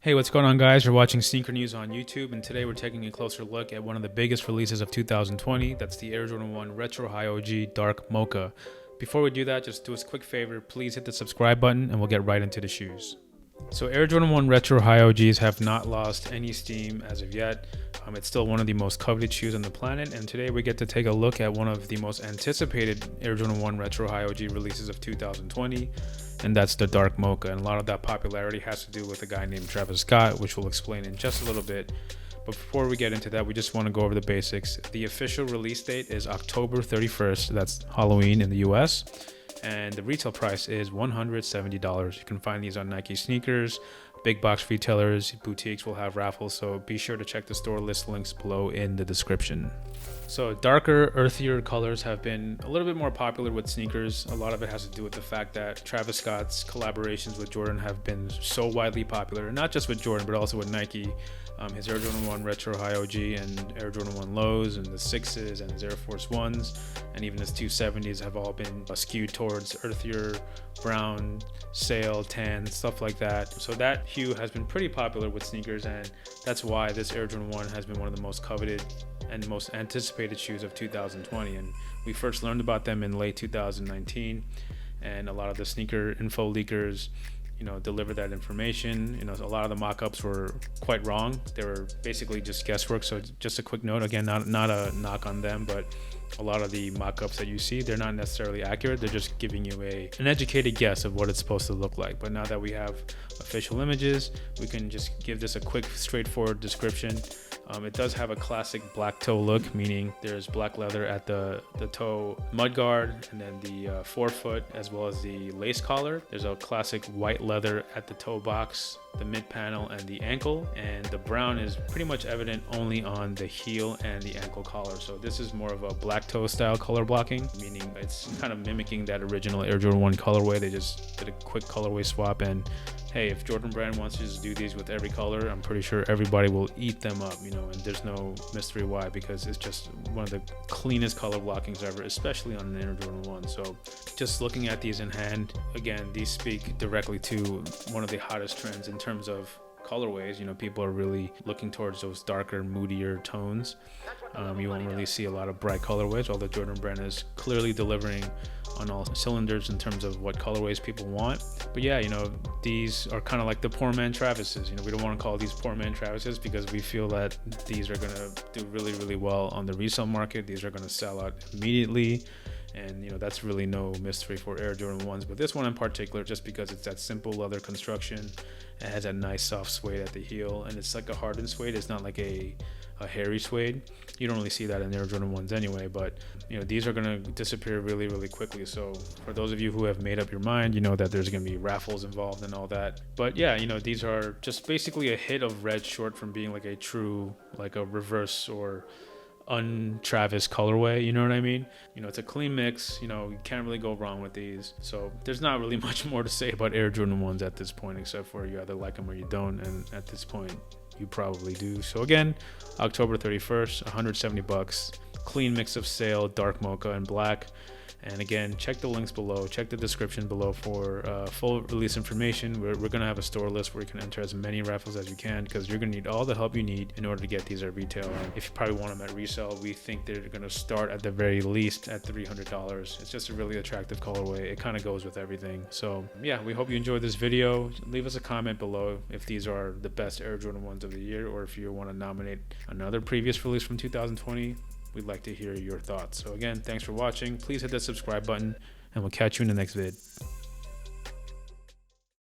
Hey, what's going on, guys? You're watching Sneaker News on YouTube, and today we're taking a closer look at one of the biggest releases of 2020. That's the Air Jordan 1 Retro High OG Dark Mocha. Before we do that, just do us a quick favor. Please hit the subscribe button, and we'll get right into the shoes. So Air Jordan 1 Retro High OGs have not lost any steam as of yet. It's still one of the most coveted shoes on the planet, and today we get to take a look at one of the most anticipated Air Jordan 1 Retro High OG releases of 2020, and that's the Dark Mocha. And a lot of that popularity has to do with a guy named Travis Scott, which we'll explain in just a little bit. But before we get into that, we just want to go over the basics. The official release date is October 31st. That's Halloween in the US. And the retail price is $170. You can find these on Nike sneakers. Big box retailers, boutiques will have raffles, so be sure to check the store list links below in the description. So darker, earthier colors have been a little bit more popular with sneakers. A lot of it has to do with the fact that Travis Scott's collaborations with Jordan have been so widely popular, not just with Jordan, but also with Nike. His Air Jordan 1 Retro High OG and Air Jordan 1 Lows and the 6s and his Air Force 1s and even his 270s have all been skewed towards earthier, brown, sail, tan, stuff like that. So that hue has been pretty popular with sneakers, and that's why this Air Jordan 1 has been one of the most coveted and most anticipated shoes of 2020. And we first learned about them in late 2019, and a lot of the sneaker info leakers deliver that information. A lot of the mock-ups were quite wrong. They were basically just guesswork. So just a quick note, again, not a knock on them, but a lot of the mock-ups that you see, they're not necessarily accurate. They're just giving you an educated guess of what it's supposed to look like. But now that we have official images, we can just give this a quick, straightforward description. It does have a classic black toe look, meaning there's black leather at the toe mudguard and then the forefoot, as well as the lace collar. There's a classic white leather at the toe box, the mid panel, and the ankle, and the brown is pretty much evident only on the heel and the ankle collar. So this is more of a black toe style color blocking, meaning it's kind of mimicking that original Air Jordan 1 colorway. They just did a quick colorway swap, and hey, if Jordan Brand wants to just do these with every color, I'm pretty sure everybody will eat them up, and there's no mystery why, because it's just one of the cleanest color blockings ever, especially on an Air Jordan 1. So just looking at these in hand, again, these speak directly to one of the hottest trends in terms of colorways. People are really looking towards those darker, moodier tones. You won't really see a lot of bright colorways, although Jordan Brand is clearly delivering on all cylinders in terms of what colorways people want. But yeah, these are kind of like the poor man Travises. We don't want to call these poor man Travises because we feel that these are going to do really, really well on the resale market. These are going to sell out immediately. And that's really no mystery for Air Jordan 1s, but this one in particular, just because it's that simple leather construction, it has that nice soft suede at the heel, and it's like a hardened suede. It's not like a hairy suede. You don't really see that in Air Jordan 1s anyway, but these are going to disappear really, really quickly. So for those of you who have made up your mind, that there's going to be raffles involved and all that. But yeah, these are just basically a hit of red short from being like a true, like a reverse or un-Travis colorway, you know what I mean? It's a clean mix. You can't really go wrong with these. So there's not really much more to say about Air Jordan 1s at this point, except for you either like them or you don't, and at this point you probably do. So again, October 31st, $170, clean mix of sail, dark mocha, and black. And again, check the links below, check the description below for full release information. We're going to have a store list where you can enter as many raffles as you can, because you're going to need all the help you need in order to get these at retail. And if you probably want them at resale, we think they're going to start at the very least at $300. It's just a really attractive colorway. It kind of goes with everything. So yeah, we hope you enjoyed this video. Leave us a comment below if these are the best Air Jordan 1s of the year, or if you want to nominate another previous release from 2020. We'd like to hear your thoughts. So again, thanks for watching. Please hit that subscribe button, and we'll catch you in the next vid.